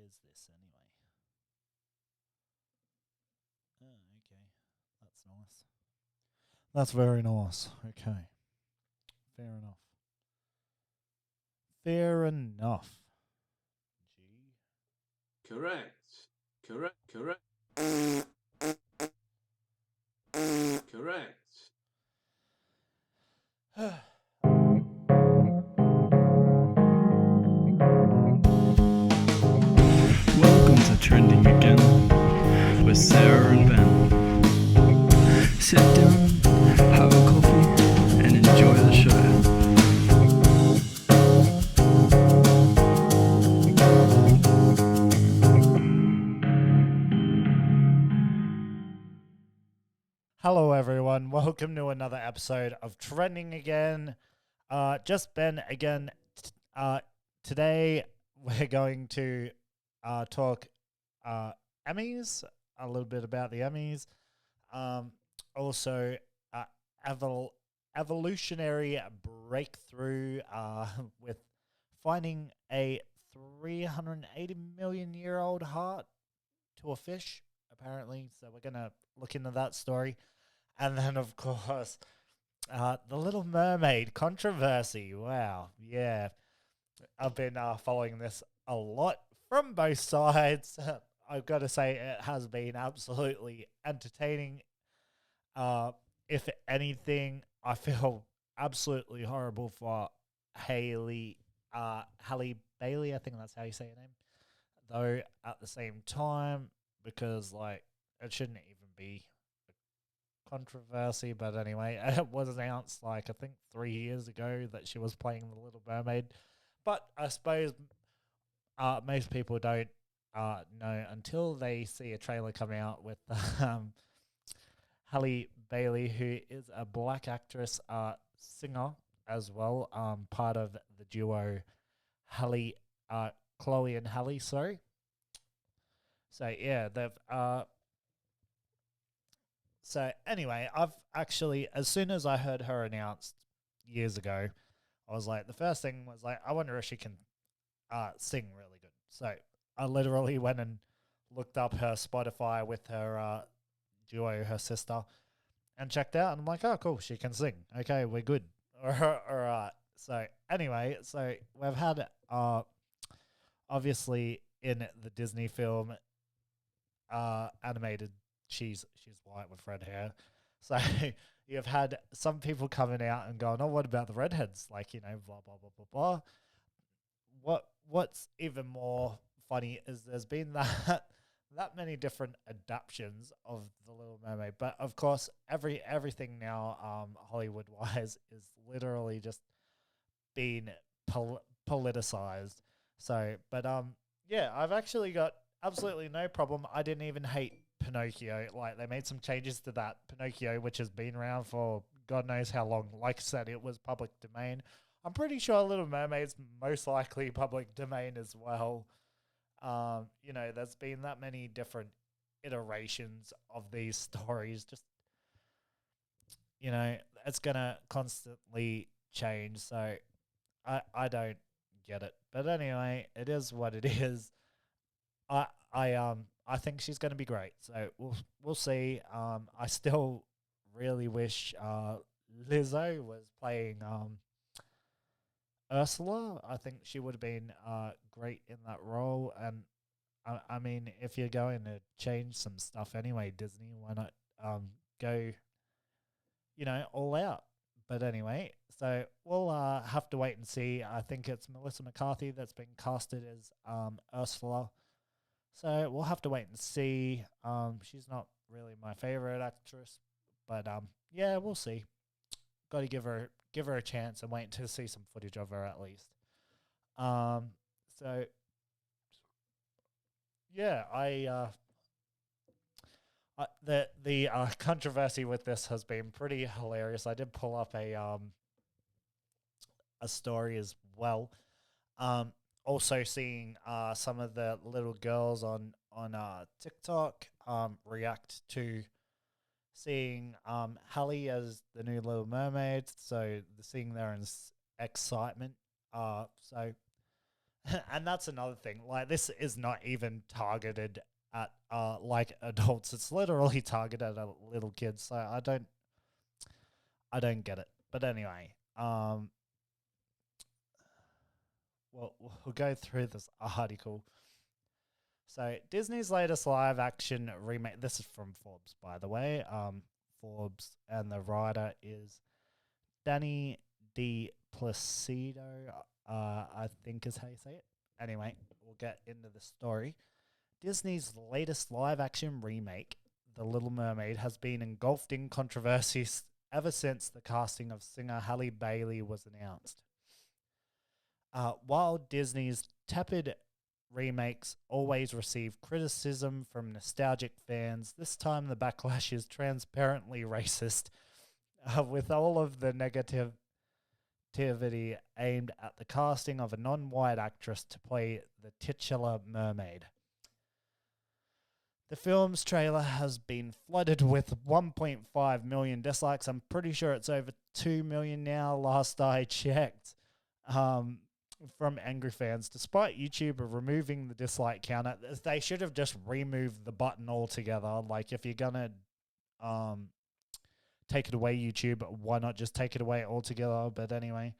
is this anyway? Oh, okay. That's nice. That's very nice. Okay. Fair enough. Fair enough. G. Correct. Correct. Correct. Correct. Welcome to Trending Again with Sarah and Ben. Sit down, have a coffee, and enjoy the show. Hello, everyone. Welcome to another episode of Trending Again. Just Ben again. Today we're going to talk Emmys, a little bit about the Emmys. Also, evolutionary breakthrough with finding a 380 million year old heart to a fish, apparently. So we're going to look into that story. And then, of course, the Little Mermaid controversy. Wow. Yeah. I've been following this a lot from both sides. I've got to say it has been absolutely entertaining. If anything, I feel absolutely horrible for Halle Bailey. I think that's how you say her name. Though at the same time, because like it shouldn't even be a controversy. But anyway, it was announced like I think 3 years ago that she was playing the Little Mermaid. But I suppose most people don't know until they see a trailer come out with Halle Bailey, who is a black actress, singer as well, part of the duo Halle, Chloe and Halle. Sorry. So yeah, they've. So anyway, I've actually, as soon as I heard her announced years ago, I was like, the first thing was like, I wonder if she can sing really good. So I literally went and looked up her Spotify with her duo, her sister, and checked out. And I'm like, oh, cool, she can sing. Okay, we're good. All right. So anyway, so we've had obviously in the Disney film animated, she's white with red hair. So you've had some people coming out and going, oh, what about the redheads? Like, you know, blah blah blah blah blah. What's even more funny is there's been that many different adaptations of the Little Mermaid, but of course everything now Hollywood wise is literally just been politicized. So, but yeah, I've actually got absolutely no problem. I didn't even hate Pinocchio. Like they made some changes to that Pinocchio, which has been around for God knows how long. Like I said, it was public domain. I'm pretty sure Little Mermaid's most likely public domain as well. You know, there's been that many different iterations of these stories. Just, you know, it's gonna constantly change. So I don't get it. But anyway, it is what it is. I think she's going to be great. So we'll see. I still really wish Lizzo was playing Ursula. I think she would have been great in that role. And I mean, if you're going to change some stuff anyway, Disney, why not go, you know, all out? But anyway, so we'll have to wait and see. I think it's Melissa McCarthy that's been casted as Ursula. So we'll have to wait and see. She's not really my favorite actress, but yeah, we'll see. Got to give her a chance and wait to see some footage of her at least. So yeah, the controversy with this has been pretty hilarious. I did pull up a story as well. Also seeing some of the little girls on TikTok react to seeing Halle as the new Little Mermaid. So seeing their excitement. So And that's another thing. Like, this is not even targeted at like adults. It's literally targeted at little kids. So I don't get it. But anyway, we'll go through this article. So Disney's latest live action remake. This is from Forbes, by the way. Forbes, and the writer is Danny D. Placido. I think is how you say it. Anyway, we'll get into the story. Disney's latest live action remake, The Little Mermaid, has been engulfed in controversies ever since the casting of singer Halle Bailey was announced. While Disney's tepid remakes always receive criticism from nostalgic fans, this time the backlash is transparently racist, with all of the negativity aimed at the casting of a non-white actress to play the titular mermaid. The film's trailer has been flooded with 1.5 million dislikes. I'm pretty sure it's over 2 million now, last I checked, from angry fans. Despite YouTube removing the dislike counter, they should have just removed the button altogether. Like, if you're going to take it away, YouTube, why not just take it away altogether? But anyway,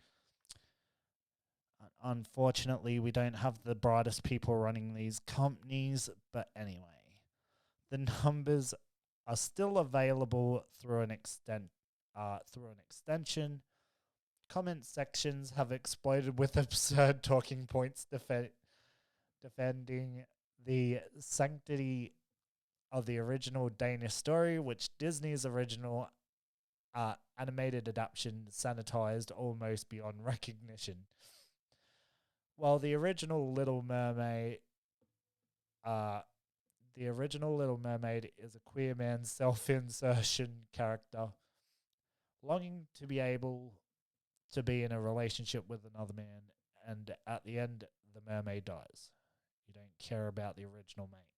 unfortunately, we don't have the brightest people running these companies. But anyway. The numbers are still available through an extension. Comment sections have exploded with absurd talking points defending the sanctity of the original Danish story, which Disney's original animated adaptation sanitized almost beyond recognition. While the original Little Mermaid is a queer man's self-insertion character, longing to be able to be in a relationship with another man, and at the end, the mermaid dies. You don't care about the original mate.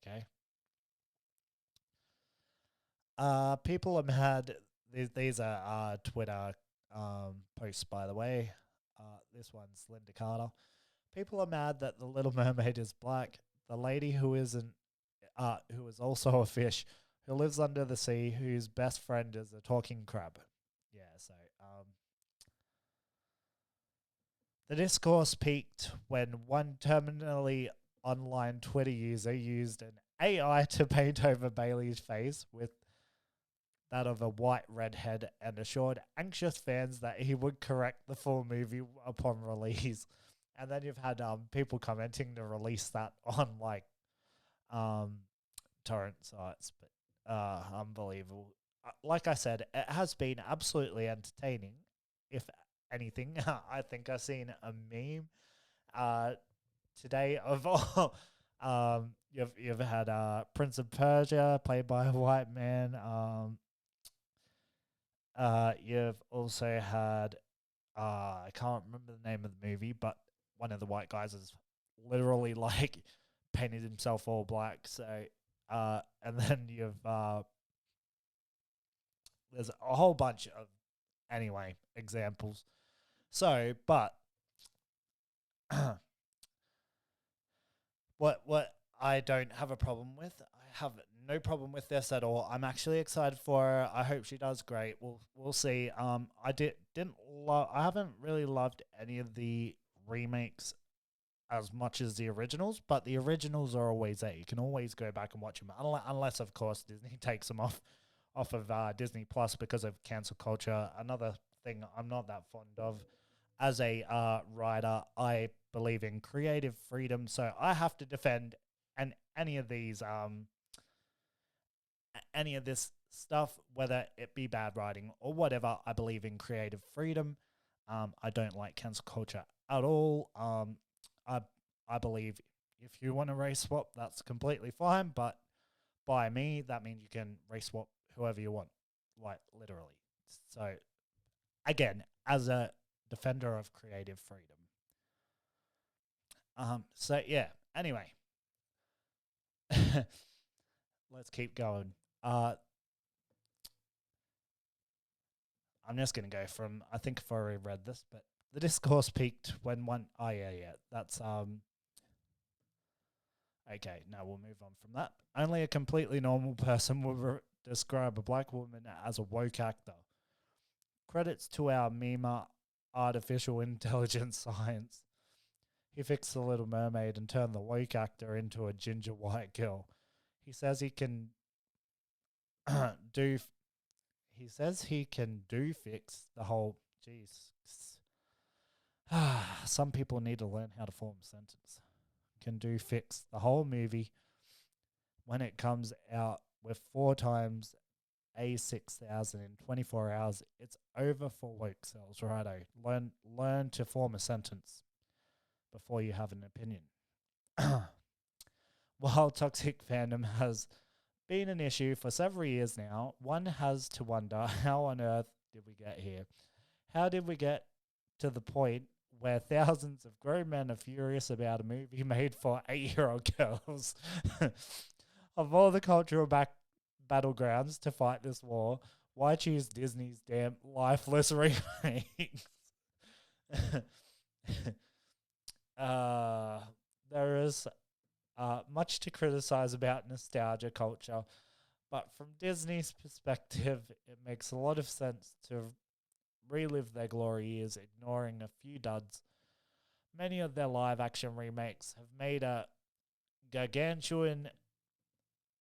Okay. People have had these are Twitter posts, by the way. This one's Linda Carter. People are mad that the Little Mermaid is black. The lady who is also a fish, who lives under the sea, whose best friend is a talking crab. Yeah, so the discourse peaked when one terminally online Twitter user used an AI to paint over Bailey's face with that of a white redhead and assured anxious fans that he would correct the full movie upon release. And then you've had people commenting to release that on like torrent sites, but unbelievable. Like I said, it has been absolutely entertaining. If anything, I think I've seen a meme today of all. You've had Prince of Persia played by a white man. You've also had I can't remember the name of the movie, but one of the white guys is literally like painted himself all black. So, and then you've there's a whole bunch of examples. So, but what I don't have a problem with, I have no problem with this at all. I'm actually excited for her. I hope she does great. We'll see. I haven't really loved any of the remakes as much as the originals, but the originals are always there. You can always go back and watch them, unless of course Disney takes them off of Disney Plus because of cancel culture. Another thing I'm not that fond of. As a writer, I believe in creative freedom, so I have to defend any of these any of this stuff, whether it be bad writing or whatever. I believe in creative freedom. I don't like cancel culture at all. I believe if you want to race swap, that's completely fine, but by me, that means you can race swap whoever you want, like literally. So again, as a defender of creative freedom. So yeah, anyway. Let's keep going. I'm just going to go from, I think I've already read this, but The discourse peaked when one. Oh yeah. That's Okay, now we'll move on from that. Only a completely normal person would describe a black woman as a woke actor. Credits to our meme artificial intelligence science. He fixed the Little Mermaid and turned the woke actor into a ginger white girl. He says he can do. He says he can do fix the whole. Jeez. Some people need to learn how to form a sentence. Can do fix the whole movie when it comes out with 4 times A6000 in 24 hours. It's over for woke cells, righto. Learn to form a sentence before you have an opinion. While toxic fandom has been an issue for several years now, one has to wonder, how on earth did we get here? How did we get to the point where thousands of grown men are furious about a movie made for 8-year-old girls? Of all the cultural battlegrounds to fight this war, why choose Disney's damn lifeless remakes? There is much to criticize about nostalgia culture, but from Disney's perspective, it makes a lot of sense to relive their glory years, ignoring a few duds. Many of their live-action remakes have made a gargantuan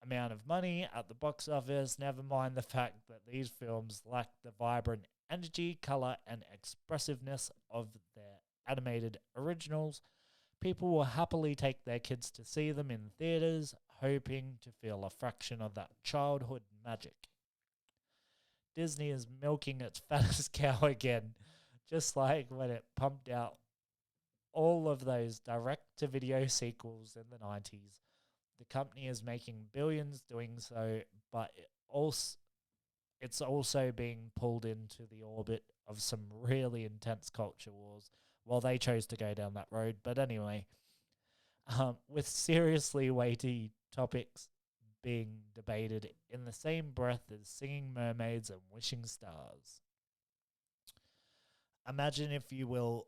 amount of money at the box office, never mind the fact that these films lack the vibrant energy, colour, and expressiveness of their animated originals. People will happily take their kids to see them in theatres, hoping to feel a fraction of that childhood magic. Disney is milking its fattest cow again, just like when it pumped out all of those direct-to-video sequels in the 90s. The company is making billions doing so, but it's also being pulled into the orbit of some really intense culture wars. Well, they chose to go down that road. But anyway, with seriously weighty topics being debated in the same breath as singing mermaids and wishing stars. Imagine, if you will,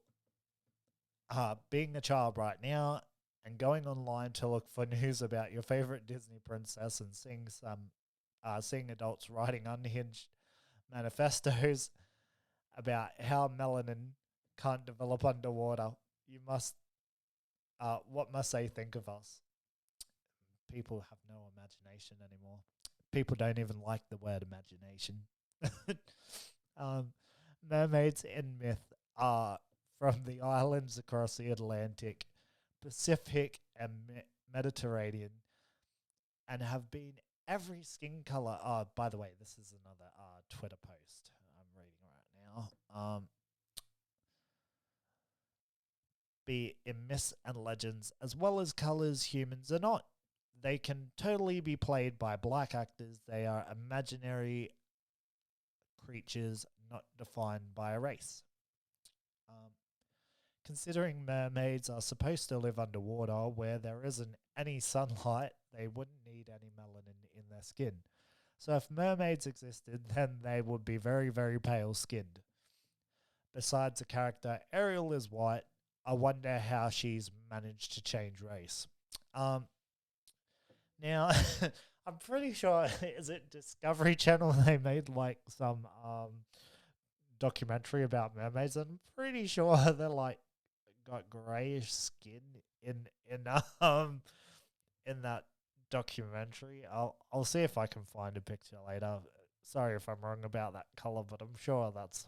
being a child right now and going online to look for news about your favorite Disney princess and seeing adults writing unhinged manifestos about how melanin can't develop underwater. What must they think of us? People have no imagination anymore. People don't even like the word imagination. Mermaids in myth are from the islands across the Atlantic, Pacific, and Mediterranean, and have been every skin color. By the way, this is another Twitter post I'm reading right now. Be in myths and legends, as well as colors humans are not. They can totally be played by black actors. They are imaginary creatures not defined by a race. Considering mermaids are supposed to live underwater where there isn't any sunlight, they wouldn't need any melanin in their skin. So if mermaids existed, then they would be very, very pale skinned. Besides the character, Ariel is white. I wonder how she's managed to change race. Now, I'm pretty sure, is it Discovery Channel? They made like some documentary about mermaids. I'm pretty sure they're like got grayish skin in that documentary. I'll see if I can find a picture later. Sorry if I'm wrong about that color, but I'm sure that's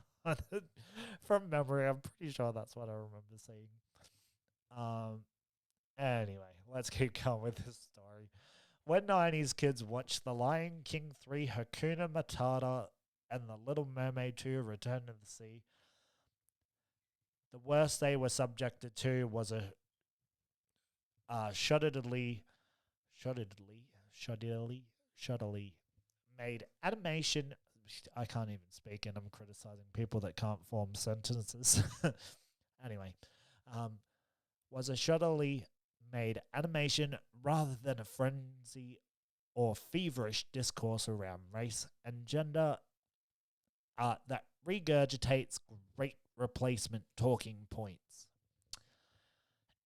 from memory. I'm pretty sure that's what I remember seeing. Anyway, let's keep going with this story. When 90s kids watched The Lion King 3, Hakuna Matata, and The Little Mermaid 2, Return to the Sea, the worst they were subjected to was a shoddily made animation. I can't even speak, and I'm criticizing people that can't form sentences. Anyway, was a shoddily made animation rather than a frenzy or feverish discourse around race and gender that regurgitates great replacement talking points.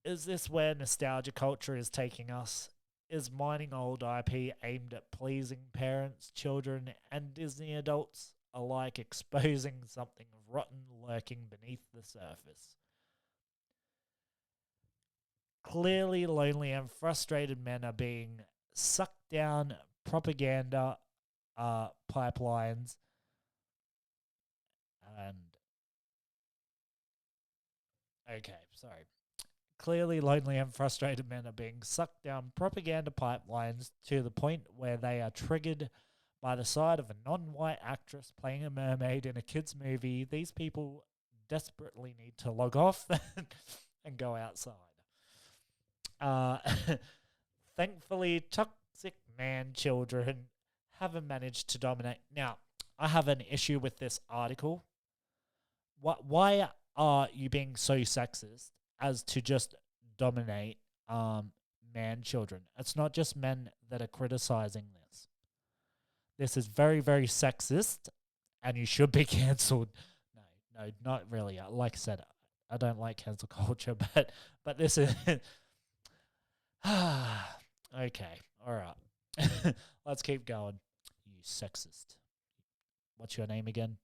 Is this where nostalgia culture is taking us? Is mining old IP aimed at pleasing parents, children, and Disney adults alike exposing something rotten lurking beneath the surface? Clearly, lonely and frustrated men are being sucked down propaganda pipelines and Clearly, lonely and frustrated men are being sucked down propaganda pipelines to the point where they are triggered by the sight of a non-white actress playing a mermaid in a kids' movie. These people desperately need to log off and go outside. Thankfully, toxic man children haven't managed to dominate. Now, I have an issue with this article. Why are you being so sexist as to just dominate man children? It's not just men that are criticizing this. This is very, very sexist, and you should be cancelled. No, not really. Like I said, I don't like cancel culture, but this is okay. All right, let's keep going. You sexist. What's your name again?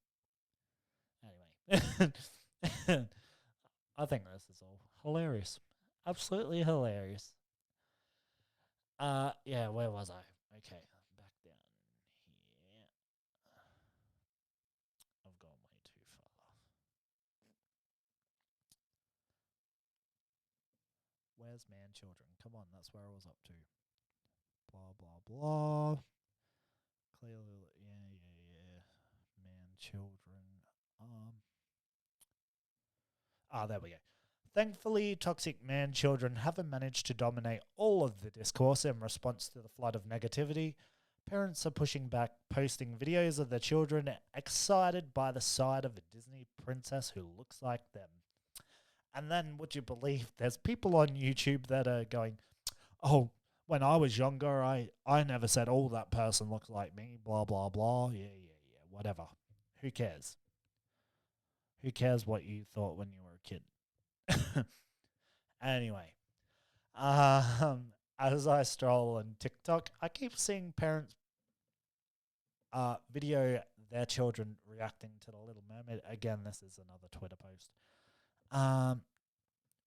Anyway, I think this is all hilarious. Absolutely hilarious. Yeah, where was I? Okay, back down here. I've gone way too far. Where's man children? Come on, that's where I was up to. Blah blah blah. Clearly, yeah. Man children. There we go. Thankfully, toxic man children haven't managed to dominate all of the discourse in response to the flood of negativity. Parents are pushing back, posting videos of their children excited by the sight of a Disney princess who looks like them. And then, would you believe, there's people on YouTube that are going, oh, when I was younger, I never said, oh, that person looks like me, blah, blah, blah. Yeah, whatever. Who cares? Who cares what you thought when you were a kid? Anyway, as I stroll on TikTok, I keep seeing parents video their children reacting to the Little Mermaid. Again, this is another Twitter post.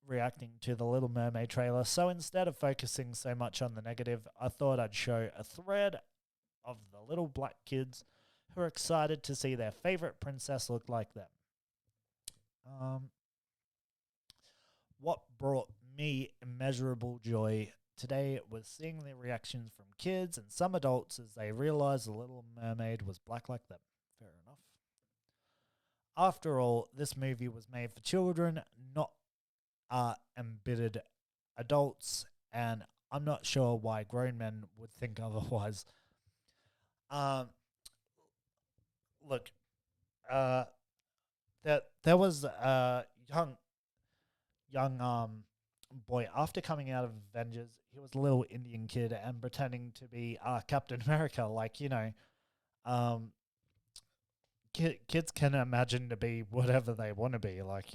Reacting to the Little Mermaid trailer. So instead of focusing so much on the negative, I thought I'd show a thread of the little black kids who are excited to see their favorite princess look like them. What brought me immeasurable joy today was seeing the reactions from kids and some adults as they realized the Little Mermaid was black like them. Fair enough. After all, this movie was made for children, not embittered adults, and I'm not sure why grown men would think otherwise. Look, there was a young boy after coming out of Avengers. He was a little Indian kid and pretending to be Captain America. Like, kids can imagine to be whatever they want to be. Like,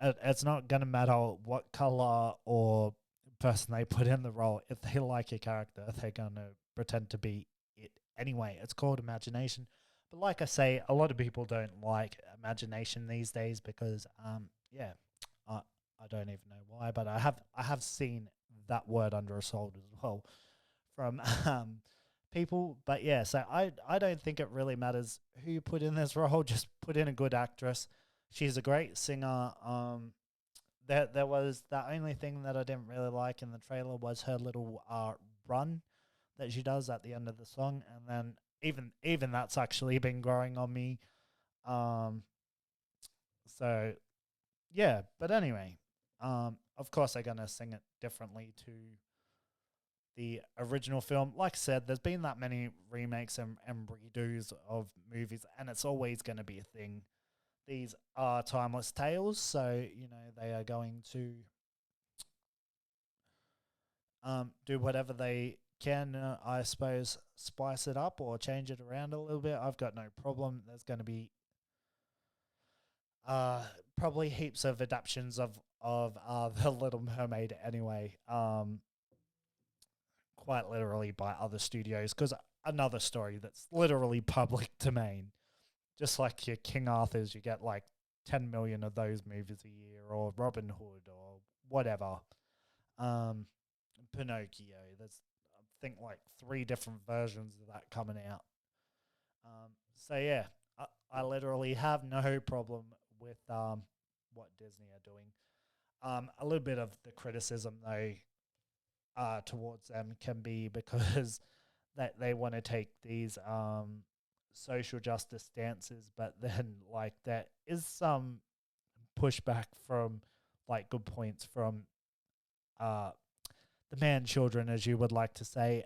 it's not going to matter what color or person they put in the role. If they like your character, they're going to pretend to be it anyway. It's called imagination. But like I say, a lot of people don't like imagination these days because, I don't even know why, but I have seen that word under assault as well from people. But yeah, so I don't think it really matters who you put in this role. Just put in a good actress. She's a great singer. There was the only thing that I didn't really like in the trailer was her little run that she does at the end of the song, and then even that's actually been growing on me. So yeah, but anyway, of course they're gonna sing it differently to the original film. Like I said, there's been that many remakes and redos of movies, and it's always going to be a thing. These are timeless tales, so, they are going to do whatever they can, I suppose, spice it up or change it around a little bit. I've got no problem. There's going to be Probably heaps of adaptions of The Little Mermaid anyway. Quite literally by other studios, because another story that's literally public domain. Just like your King Arthur's, you get like 10 million of those movies a year, or Robin Hood, or whatever. Um, Pinocchio, there's, I think, like 3 different versions of that coming out. So yeah, I literally have no problem with what Disney are doing. A little bit of the criticism though towards them can be because that they want to take these social justice stances, but then like there is some pushback from like good points from uh the man children, as you would like to say,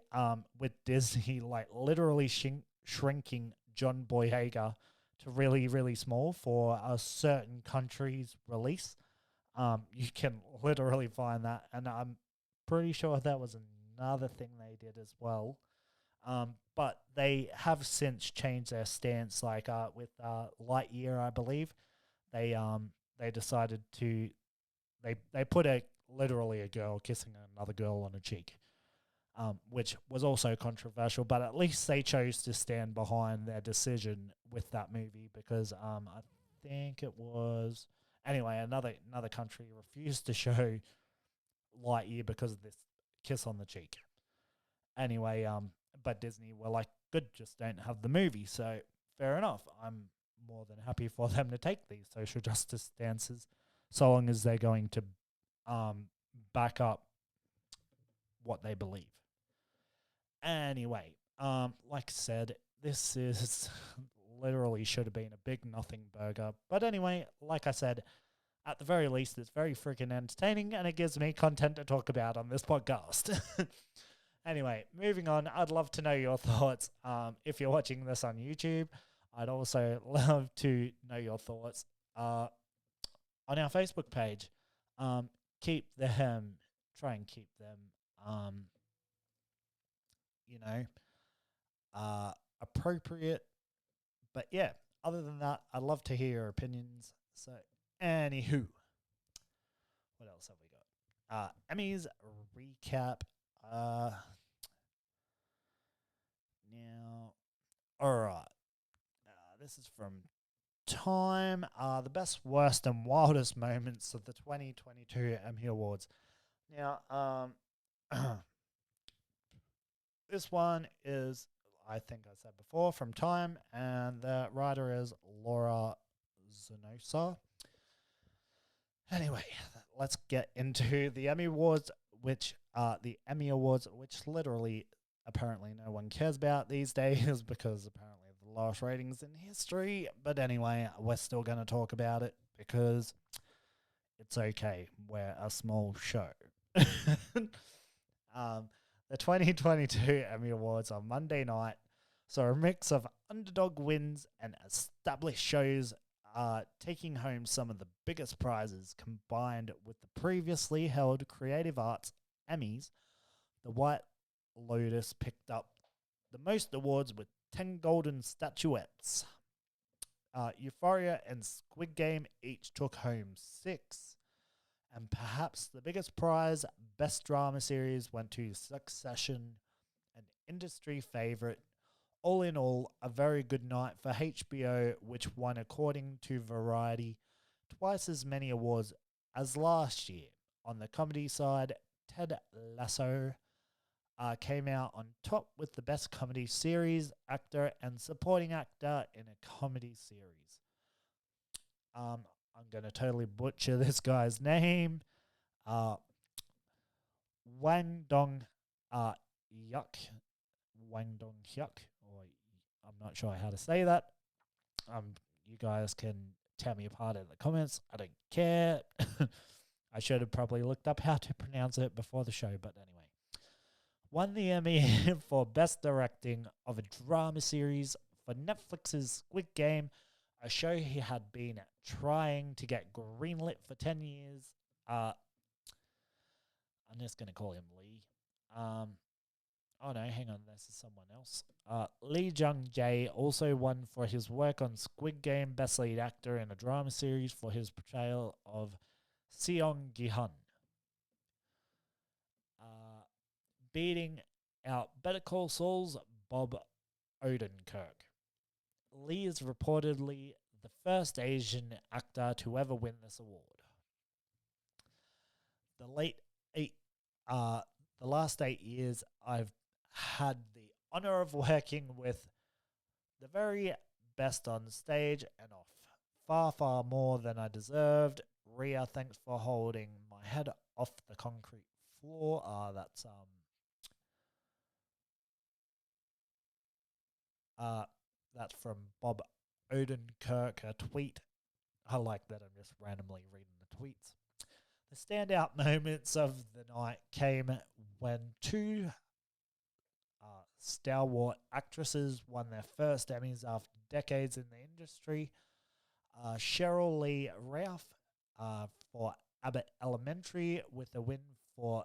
with Disney like literally shrinking John Boyega to really, really small for a certain country's release. You can literally find that, and I'm pretty sure that was another thing they did as well. But they have since changed their stance, like with Lightyear, I believe. They decided to they put a literally a girl kissing another girl on a cheek, which was also controversial. But at least they chose to stand behind their decision with that movie because I think it was anyway another country refused to show Lightyear because of this kiss on the cheek. Anyway, but Disney were like, good, just don't have the movie. So fair enough. I'm more than happy for them to take these social justice stances, so long as they're going to back up what they believe. Anyway, like I said, this is literally should have been a big nothing burger. But anyway, like I said, at the very least, it's very freaking entertaining and it gives me content to talk about on this podcast. Anyway, moving on, I'd love to know your thoughts. If you're watching this on YouTube, I'd also love to know your thoughts on our Facebook page. Keep them, try and keep them, appropriate. But yeah, other than that, I'd love to hear your opinions. So, anywho, what else have we got? Emmys recap. Now, all right. This is from Time. The best, worst, and wildest moments of the 2022 Emmy Awards. Now, this one is, I think I said before, from Time, and the writer is Laura Zenosa. Anyway, let's get into the Emmy Awards, which literally apparently no one cares about these days because apparently the lowest ratings in history. But anyway, we're still going to talk about it because it's okay. We're a small show. The 2022 Emmy Awards on Monday night saw a mix of underdog wins and established shows taking home some of the biggest prizes. Combined with the previously held Creative Arts Emmys, the White Lotus picked up the most awards with 10 golden statuettes. Euphoria and Squid Game each took home 6. And perhaps the biggest prize, Best Drama Series, went to Succession, an industry favourite. All in all, a very good night for HBO, which won, according to Variety, twice as many awards as last year. On the comedy side, Ted Lasso came out on top with the Best Comedy Series, Actor, and Supporting Actor in a Comedy Series. I'm going to totally butcher this guy's name. Wang Dong Hyuk. Wang Dong Hyuk. Or I'm not sure how to say that. You guys can tear me apart in the comments. I don't care. I should have probably looked up how to pronounce it before the show, but anyway. Won the Emmy for Best Directing of a Drama Series for Netflix's Squid Game, a show he had been trying to get greenlit for 10 years. I'm just going to call him Lee. Oh no, hang on, this is someone else. Lee Jung-jae also won for his work on Squid Game Best Lead Actor in a Drama Series for his portrayal of Seong Gi-hun. Beating out Better Call Saul's Bob Odenkirk. Lee is reportedly the first Asian actor to ever win this award. The last 8 years, I've had the honor of working with the very best on stage and off. Far, far more than I deserved. Rhea, thanks for holding my head off the concrete floor. That's from Bob Odenkirk, a tweet. I like that I'm just randomly reading the tweets. The standout moments of the night came when two stalwart actresses won their first Emmys after decades in the industry. Cheryl Lee Ralph for Abbott Elementary with a win for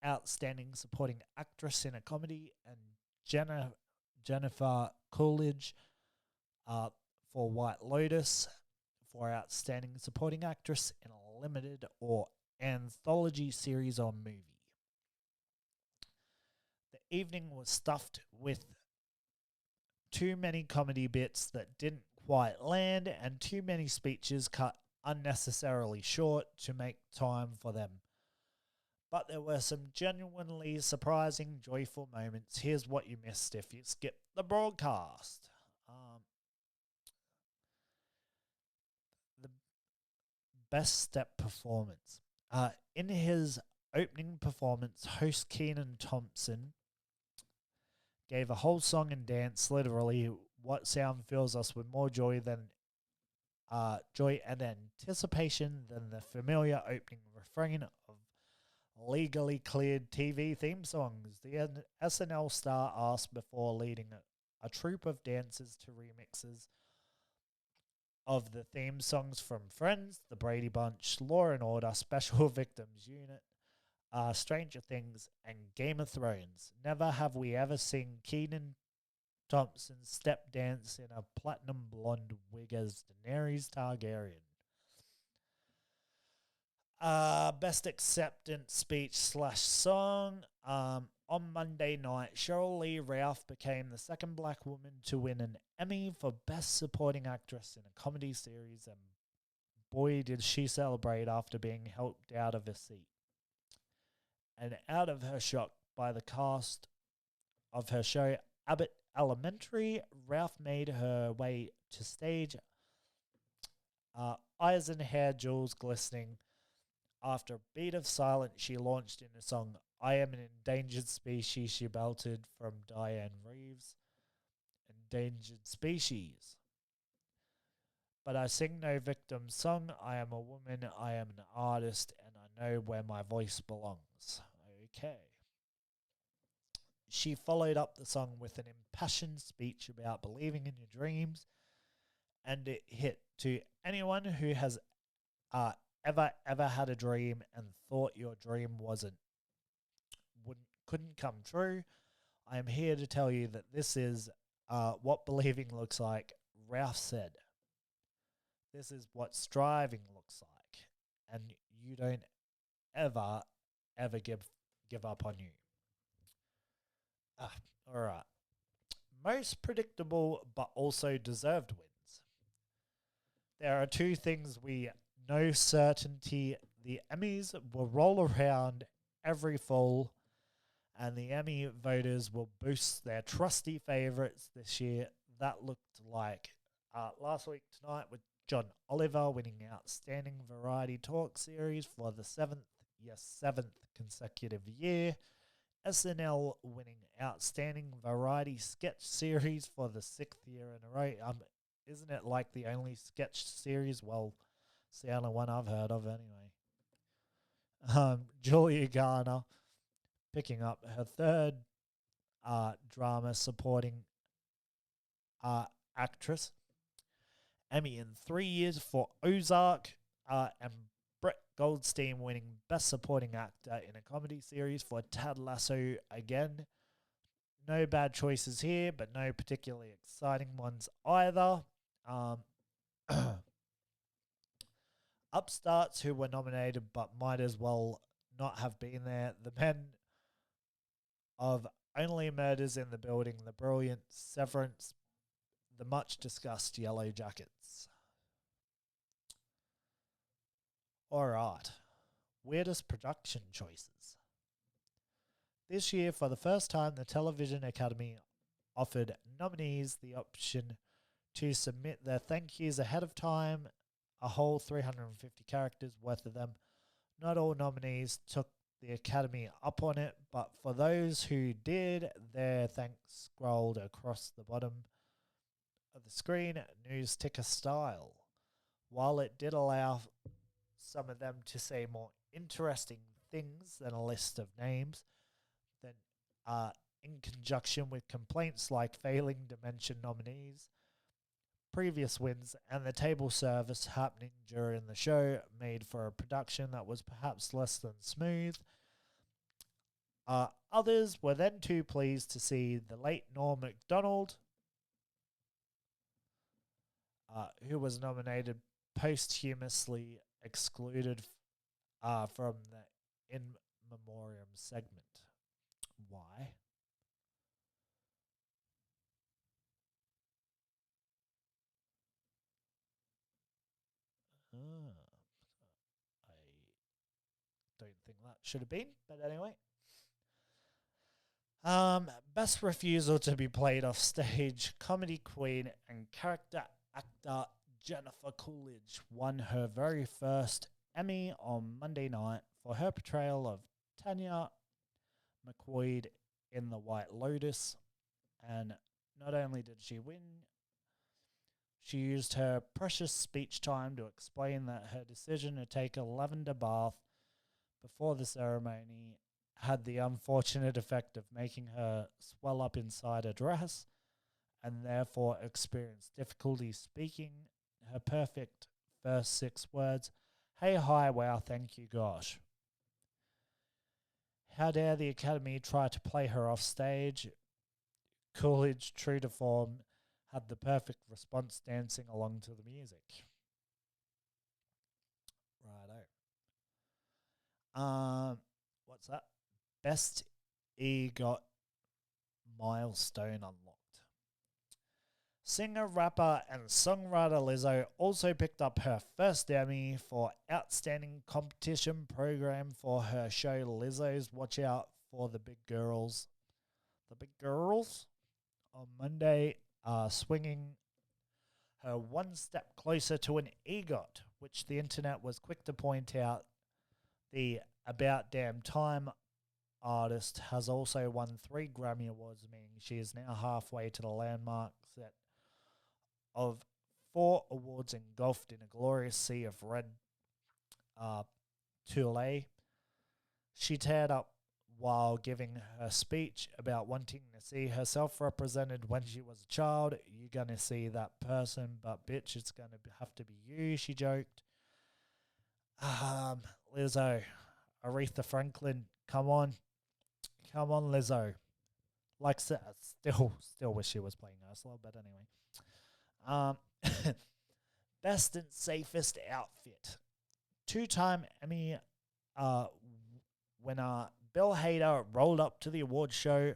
Outstanding Supporting Actress in a Comedy, and Jennifer Coolidge for White Lotus for Outstanding Supporting Actress in a Limited or Anthology Series or Movie. The evening was stuffed with too many comedy bits that didn't quite land and too many speeches cut unnecessarily short to make time for them. But there were some genuinely surprising, joyful moments. Here's what you missed if you skipped the broadcast. The best step performance. In his opening performance, host Kenan Thompson gave a whole song and dance, literally, what sound fills us with more joy and anticipation than the familiar opening refrain of legally cleared TV theme songs. The SNL star asked before leading a troupe of dancers to remixes of the theme songs from Friends, The Brady Bunch, Law and Order, Special Victims Unit, Stranger Things, and Game of Thrones. Never have we ever seen Kenan Thompson step dance in a platinum blonde wig as Daenerys Targaryen. Best acceptance speech / song. On Monday night, Cheryl Lee Ralph became the second black woman to win an Emmy for Best Supporting Actress in a Comedy Series, and boy did she celebrate after being helped out of her seat. And out of her shock by the cast of her show Abbott Elementary, Ralph made her way to stage, eyes and hair jewels glistening. After a beat of silence, she launched in a song, I Am an Endangered Species, she belted from Diane Reeves. Endangered Species. But I sing no victim song, I am a woman, I am an artist, and I know where my voice belongs. Okay. She followed up the song with an impassioned speech about believing in your dreams, and it hit to anyone who has ever had a dream and thought your dream couldn't come true. I am here to tell you that this is what believing looks like. Ralph said, this is what striving looks like, and you don't ever give up on you. All right. Most predictable but also deserved wins. There are two things we know certainty. The Emmys will roll around every fall, and the Emmy voters will boost their trusty favourites this year. That looked like last week tonight with John Oliver winning Outstanding Variety Talk Series for the seventh consecutive year. SNL winning Outstanding Variety Sketch Series for the 6th year in a row. Isn't it like the only sketch series? Well, it's the only one I've heard of anyway. Julia Garner picking up her third drama supporting actress Emmy in 3 years for Ozark, and Brett Goldstein winning Best Supporting Actor in a Comedy Series for Ted Lasso again. No bad choices here, but no particularly exciting ones either. Upstarts who were nominated but might as well not have been there. The men of Only Murders in the Building, the brilliant Severance, the much discussed Yellow Jackets. Alright, weirdest production choices. This year, for the first time, the Television Academy offered nominees the option to submit their thank yous ahead of time, a whole 350 characters worth of them. Not all nominees took the Academy up on it, but for those who did, their thanks scrolled across the bottom of the screen, news ticker style. While it did allow some of them to say more interesting things than a list of names, then in conjunction with complaints like failing to mention nominees, previous wins, and the table service happening during the show made for a production that was perhaps less than smooth. Others were then too pleased to see the late Norm MacDonald, who was nominated, posthumously excluded from the In Memoriam segment. Why? I don't think that should have been, but anyway. Best refusal to be played off stage, comedy queen and character actor Jennifer Coolidge won her very first Emmy on Monday night for her portrayal of Tanya McQuaid in The White Lotus. And not only did she win, she used her precious speech time to explain that her decision to take a lavender bath before the ceremony had the unfortunate effect of making her swell up inside her dress and therefore experience difficulty speaking her perfect first 6 words, "Hey, hi, wow, thank you, gosh." How dare the Academy try to play her off stage? Coolidge, true to form, had the perfect response dancing along to the music. Righto. What's that? Best EGOT milestone unlocked. Singer, rapper, and songwriter Lizzo also picked up her first Emmy for Outstanding Competition Program for her show Lizzo's Watch Out for the Big Girls. The Big Girls on Monday, swinging her one step closer to an EGOT, which the internet was quick to point out the About Damn Time artist has also won 3 Grammy Awards, meaning she is now halfway to the landmark set of 4 awards engulfed in a glorious sea of red tulle. She teared up while giving her speech about wanting to see herself represented when she was a child. You're going to see that person, but bitch, it's going to have to be you, she joked. Lizzo, Aretha Franklin, come on, Lizzo. Like, still wish she was playing Ursula, but anyway. Best and safest outfit. 2-time Emmy winner Bill Hader rolled up to the award show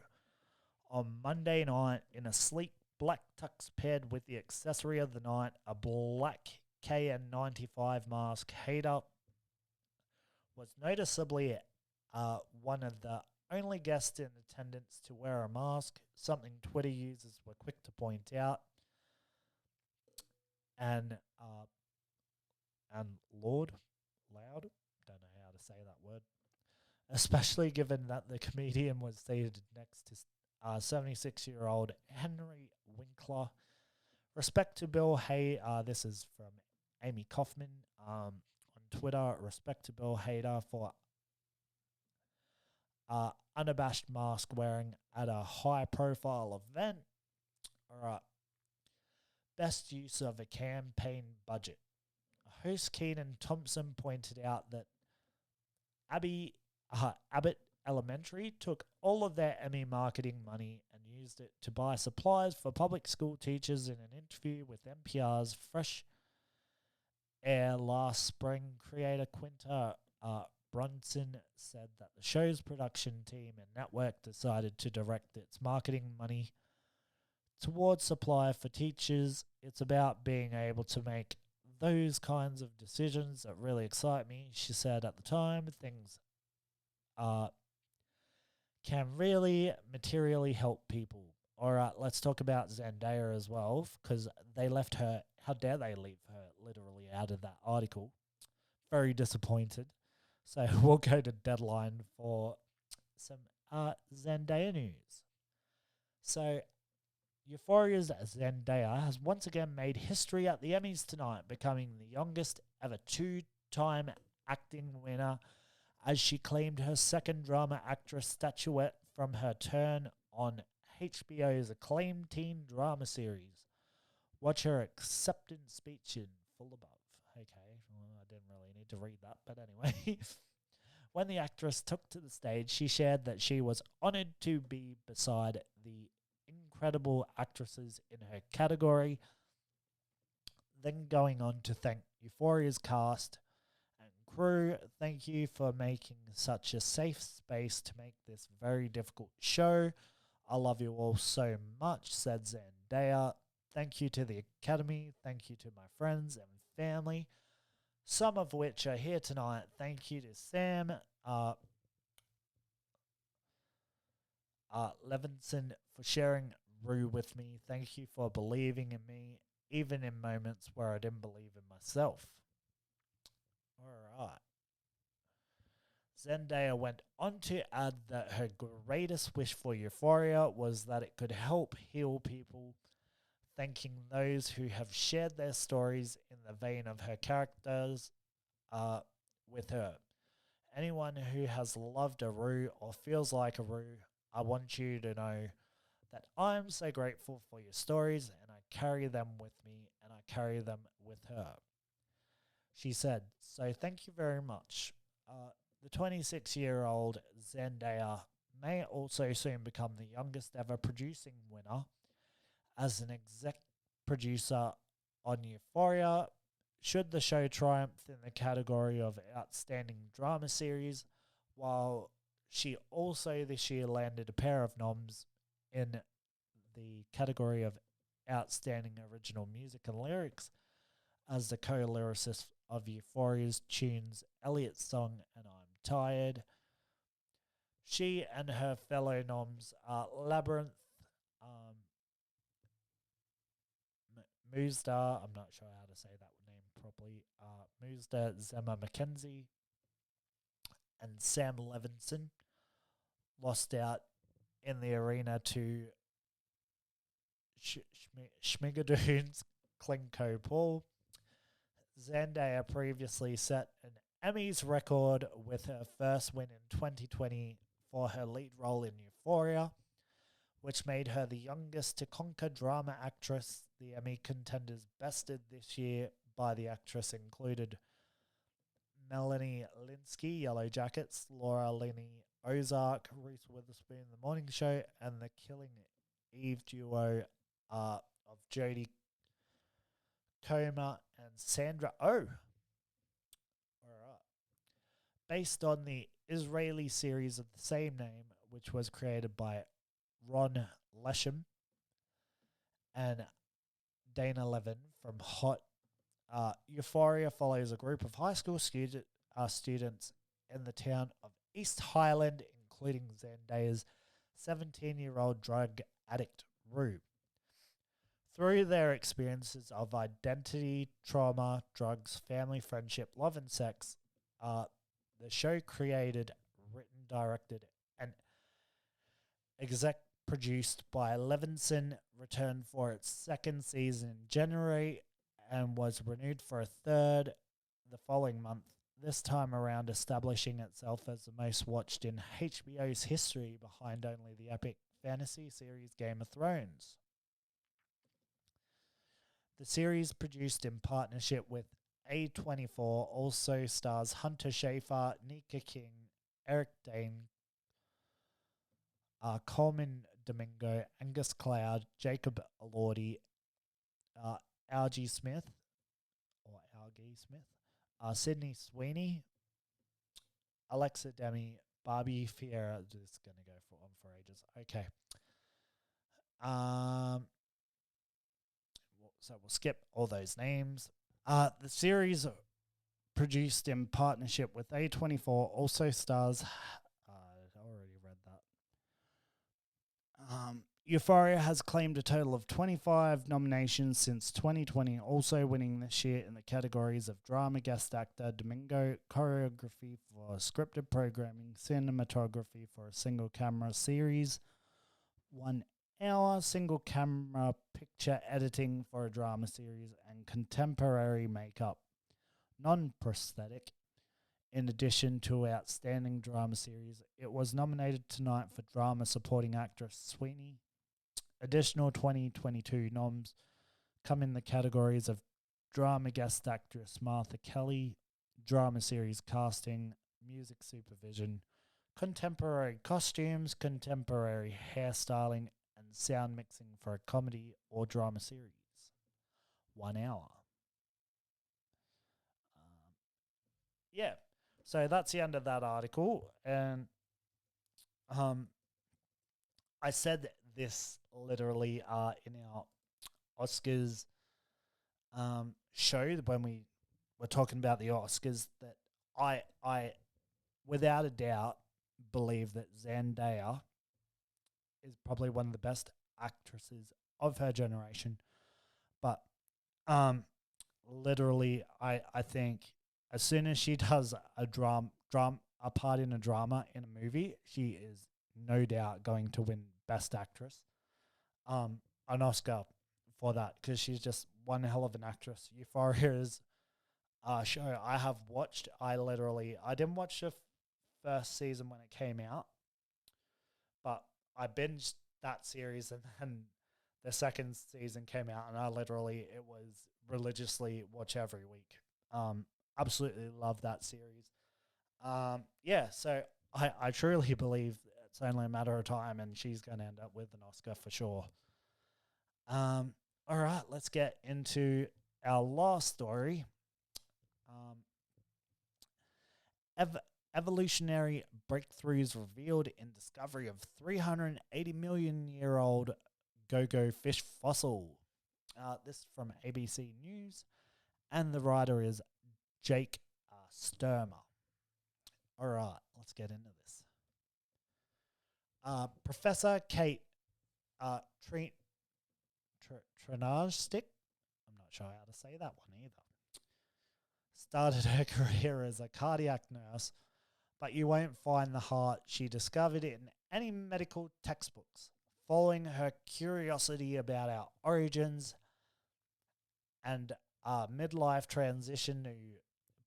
on Monday night in a sleek black tux paired with the accessory of the night, a black KN95 mask. Hader was noticeably one of the only guests in attendance to wear a mask, something Twitter users were quick to point out. And Loud, don't know how to say that word, especially given that the comedian was seated next to 76-year-old Henry Winkler. Respect to Bill this is from Amy Kaufman on Twitter. Respect to Bill Hader for unabashed mask wearing at a high-profile event. All right. Best use of a campaign budget. host Keenan Thompson pointed out that Abbott Elementary took all of their Emmy marketing money and used it to buy supplies for public school teachers. In an interview with NPR's Fresh Air last spring, creator Quinta Brunson said that the show's production team and network decided to direct its marketing money towards supply for teachers. It's about being able to make those kinds of decisions that really excite me, she said at the time. Things can really materially help people. All right, let's talk about Zendaya as well, because they left her, how dare they leave her literally out of that article. Very disappointed. So we'll go to Deadline for some Zendaya news. So Euphoria's Zendaya has once again made history at the Emmys tonight, becoming the youngest ever two-time acting winner, as she claimed her second drama actress statuette from her turn on HBO's acclaimed teen drama series. Watch her acceptance speech in full above. Okay, well, I didn't really need to read that, but anyway. When the actress took to the stage, she shared that she was honoured to be beside the incredible actresses in her category, then going on to thank Euphoria's cast and crew. Thank you for making such a safe space to make this very difficult show. I love you all so much, said Zendaya. Thank you to the Academy. Thank you to my friends and family, some of which are here tonight. Thank you to Sam Levinson for sharing Rue with me. Thank you for believing in me, even in moments where I didn't believe in myself. All right. Zendaya went on to add that her greatest wish for Euphoria was that it could help heal people, thanking those who have shared their stories in the vein of her characters with her. Anyone who has loved a Rue or feels like a Rue, I want you to know that I'm so grateful for your stories, and I carry them with me, and I carry them with her. She said, so thank you very much. The 26-year-old Zendaya may also soon become the youngest ever producing winner as an exec producer on Euphoria, should the show triumph in the category of Outstanding Drama Series, while she also this year landed a pair of noms in the category of Outstanding Original Music and Lyrics as the co-lyricist of Euphoria's tunes Elliot's song And I'm Tired. She and her fellow noms are Labyrinth, Muzda, I'm not sure how to say that name properly, Muzda Zema McKenzie, and Sam Levinson, lost out in the arena to Schmigadoon's Klinko Paul. Zendaya previously set an Emmys record with her first win in 2020 for her lead role in Euphoria, which made her the youngest to conquer drama actress. The Emmy contenders bested this year by the actress included Melanie Linsky, Yellow Jackets, Laura Linney, Ozark, Reese Witherspoon, The Morning Show, and the Killing Eve duo of Jodie Comer and Sandra Oh. Alright. Based on the Israeli series of the same name, which was created by Ron Lesham and Dana Levin from Hot. Euphoria follows a group of high school students in the town of East Highland, including Zendaya's 17-year-old drug addict Rue. Through their experiences of identity, trauma, drugs, family, friendship, love, and sex, the show created, written, directed, and exec produced by Levinson returned for its second season in January and was renewed for a third the following month, this time around establishing itself as the most watched in HBO's history, behind only the epic fantasy series Game of Thrones. The series, produced in partnership with A24 also stars Hunter Schafer, Nika King, Eric Dane, Coleman Domingo, Angus Cloud, Jacob Elordi, Algie Smith, Sydney Sweeney, Alexa Demi, Barbie Fiera. Just going to go on for ages. Okay. So we'll skip all those names. The series produced in partnership with A24 also stars. I already read that. Euphoria has claimed a total of 25 nominations since 2020, also winning this year in the categories of drama guest actor, Domingo, choreography for scripted programming, cinematography for a single camera series, 1 hour single camera picture editing for a drama series, and contemporary makeup, non-prosthetic. In addition to outstanding drama series, it was nominated tonight for drama supporting actress Sweeney. Additional 2022 noms come in the categories of drama guest actress Martha Kelly, drama series casting, music supervision, contemporary costumes, contemporary hairstyling, and sound mixing for a comedy or drama series. 1 hour. Yeah, so that's the end of that article. And I said this literally in our Oscars show when we were talking about the Oscars that I without a doubt believe that Zendaya is probably one of the best actresses of her generation. But literally I think as soon as she does a part in a drama in a movie, she is no doubt going to win Best Actress, an Oscar for that, because she's just one hell of an actress. Euphoria is a show I have watched. I didn't watch the first season when it came out, but I binged that series, and then the second season came out, and it was religiously watch every week. Absolutely love that series. So I truly believe it's only a matter of time and she's going to end up with an Oscar for sure. All right, let's get into our last story. Evolutionary breakthroughs revealed in discovery of 380 million year old go-go fish fossil. This is from ABC News, and the writer is Jake Sturmer. All right, let's get into this. Professor Kate Trenarstick, I'm not sure how to say that one either, started her career as a cardiac nurse, but you won't find the heart she discovered in any medical textbooks. Following her curiosity about our origins and our midlife transition to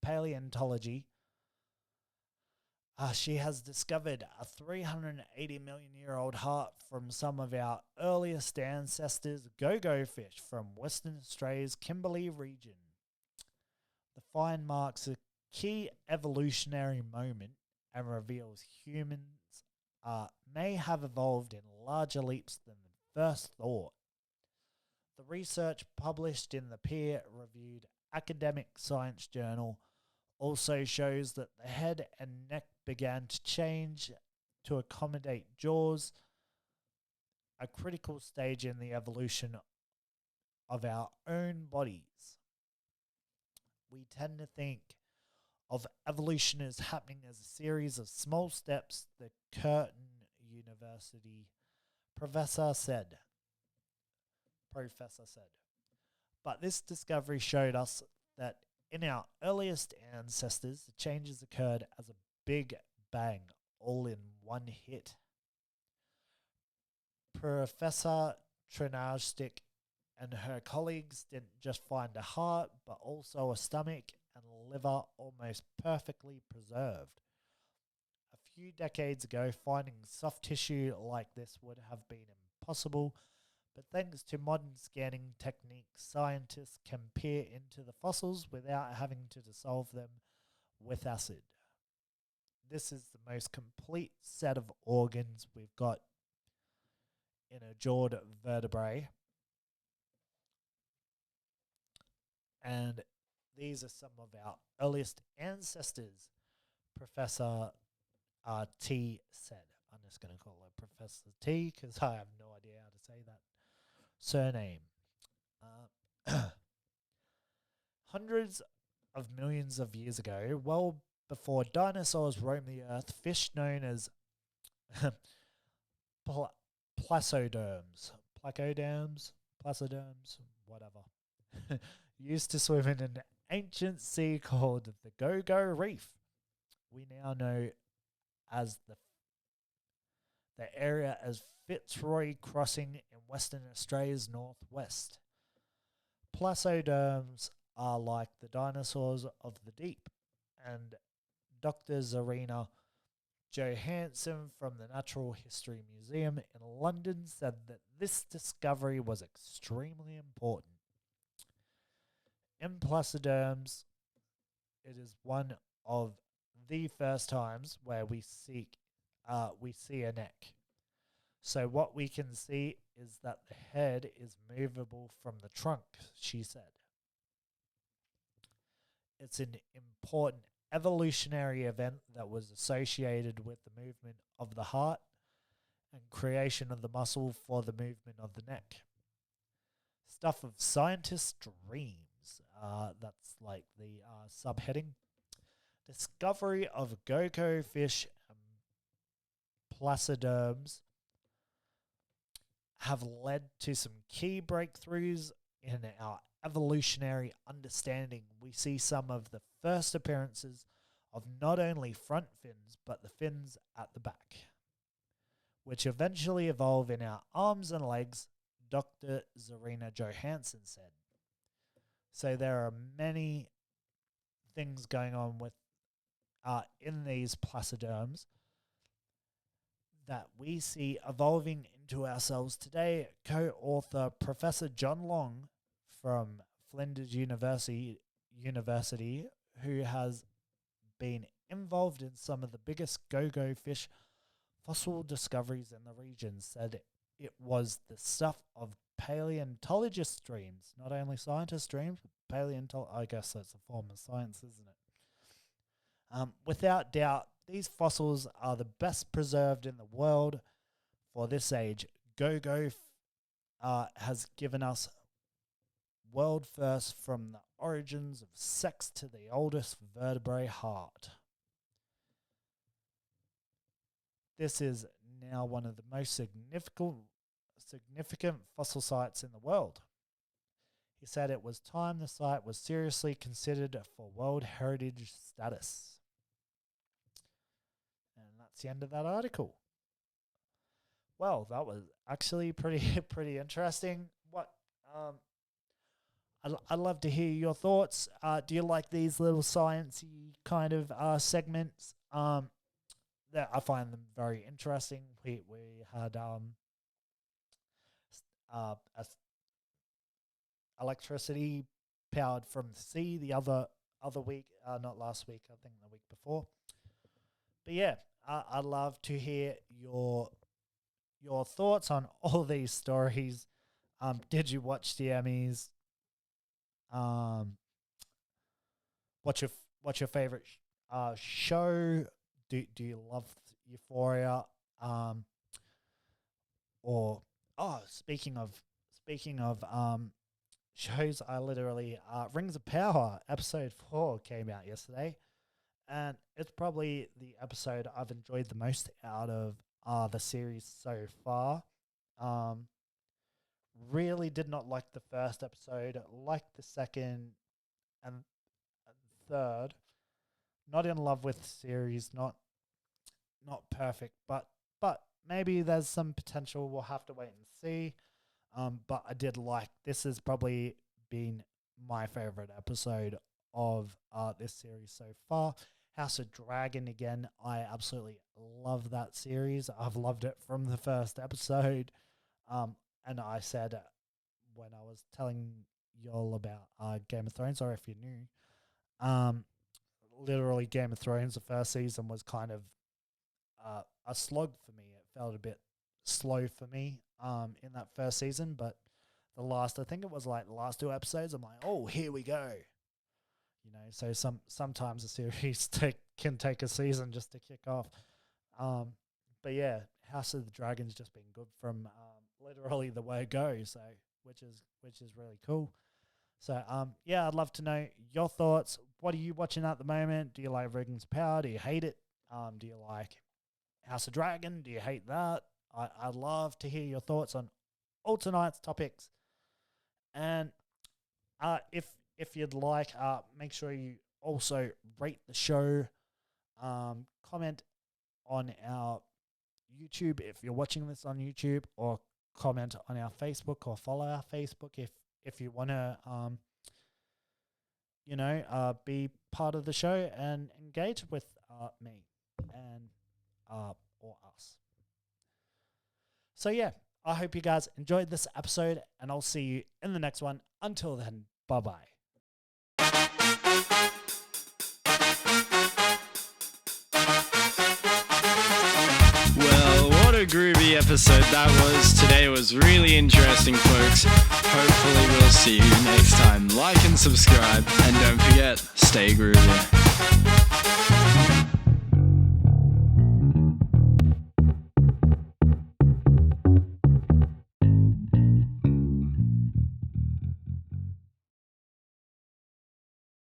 paleontology, she has discovered a 380 million year old heart from some of our earliest ancestors, go-go fish from Western Australia's Kimberley region. The find marks a key evolutionary moment and reveals humans may have evolved in larger leaps than first thought. The research published in the peer-reviewed academic science journal also shows that the head and neck began to change to accommodate jaws, a critical stage in the evolution of our own bodies. We tend to think of evolution as happening as a series of small steps, the Curtin University professor said. But this discovery showed us that in our earliest ancestors, the changes occurred as a big bang, all in one hit. Professor Trenarstick and her colleagues didn't just find a heart, but also a stomach and liver almost perfectly preserved. A few decades ago, finding soft tissue like this would have been impossible, But thanks to modern scanning techniques, scientists can peer into the fossils without having to dissolve them with acid. This is the most complete set of organs we've got in a jawed vertebrae. And these are some of our earliest ancestors, Professor T said. I'm just going to call her Professor T because I have no idea how to say that surname. Hundreds of millions of years ago, well before dinosaurs roamed the earth, fish known as placoderms, whatever, used to swim in an ancient sea called the Go-Go Reef. We now know as the area as Fitzroy Crossing in Western Australia's northwest. Placoderms are like the dinosaurs of the deep, and Dr. Zarina Johansson from the Natural History Museum in London said that this discovery was extremely important. In placoderms, it is one of the first times where we see a neck. So what we can see is that the head is movable from the trunk, she said. It's an important evolutionary event that was associated with the movement of the heart and creation of the muscle for the movement of the neck. Stuff of scientists' dreams. That's like the subheading. Discovery of Go-Go fish and placoderms have led to some key breakthroughs in our evolutionary understanding. We see some of the first appearances of not only front fins, but the fins at the back, which eventually evolve in our arms and legs, Dr. Zarina Johansson said. So there are many things going on with in these placoderms that we see evolving into ourselves today. Co-author Professor John Long from Flinders University, who has been involved in some of the biggest go-go fish fossil discoveries in the region, said it was the stuff of paleontologists' dreams, not only scientists' dreams, but I guess that's a form of science, isn't it? Without doubt, these fossils are the best preserved in the world for this age. Go-Go has given us world first, from the origins of sex to the oldest vertebrate heart. This is now one of the most significant fossil sites in the world. He said it was time the site was seriously considered for World Heritage status. And that's the end of that article. Well, that was actually pretty interesting. I'd love to hear your thoughts. Do you like these little sciencey kind of segments? That I find them very interesting. We had electricity powered from the sea the other week, not last week, I think the week before. But yeah, I'd love to hear your thoughts on all these stories. Did you watch the Emmys? What's your favorite show? Do you love Euphoria? Speaking of shows, I literally Rings of Power episode 4 came out yesterday, and it's probably the episode I've enjoyed the most out of the series so far. Really did not like the first episode, liked the second and third. Not in love with the series, not perfect, but maybe there's some potential. We'll have to wait and see. But I did like, this has probably been my favorite episode of this series so far. House of Dragon, again, I absolutely love that series. I've loved it from the first episode. and I said when I was telling y'all about Game of Thrones, or if you knew, literally Game of Thrones, the first season was kind of a slog for me. It felt a bit slow for me in that first season, but I think it was like the last 2 episodes, I'm like, oh, here we go. You know, so sometimes a series can take a season just to kick off. But yeah, House of the Dragon's just been good from literally the word go, so which is really cool. So yeah, I'd love to know your thoughts. What are you watching at the moment? Do you like Rings of Power? Do you hate it? Do you like House of Dragon? Do you hate that? I'd love to hear your thoughts on all tonight's topics. And if you'd like, make sure you also rate the show, comment on our YouTube if you're watching this on YouTube, or comment on our Facebook, or follow our Facebook if you want to, be part of the show and engage with me and or us. So yeah, I hope you guys enjoyed this episode, and I'll see you in the next one. Until then, bye-bye. Well, what a groovy episode that was. Today was really interesting, folks. Hopefully we'll see you next time. Like and subscribe, and don't forget, stay groovy.